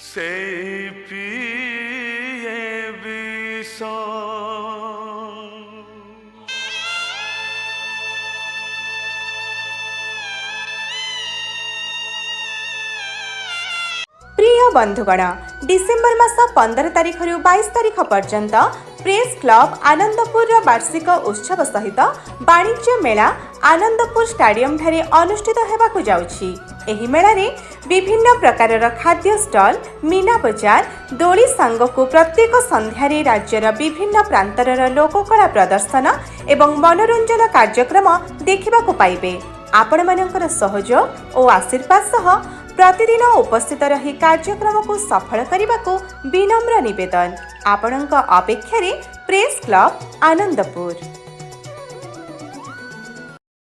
से पिए विष प्रिय बंधुगण डिसेम्बर मास 15 तारिख रु 22 तारिख पर्यंत प्रेस क्लब आनंदपुर वार्षिक उत्सव सहित वाणिज्य मेला आनंदपुर स्टाडियम ठारे अनुष्ठित हेबाकु जाउछि। एही मेला रे विभिन्न प्रकार खाद्य स्टल, मीना बजार, दोली सांगकु प्रत्येक संध्यारे राज्यर विभिन्न प्रांतर लोककला प्रदर्शन एवं मनोरंजन कार्यक्रम देखिबाकु पाइबे। आपण मानकर सहयोग और आशीर्वाद सह प्रतिदिन उपस्थित रही कार्यक्रम को सफल करने को विनम्र निवेदन। आपणक अपेक्षा प्रेस क्लब आनंदपुर।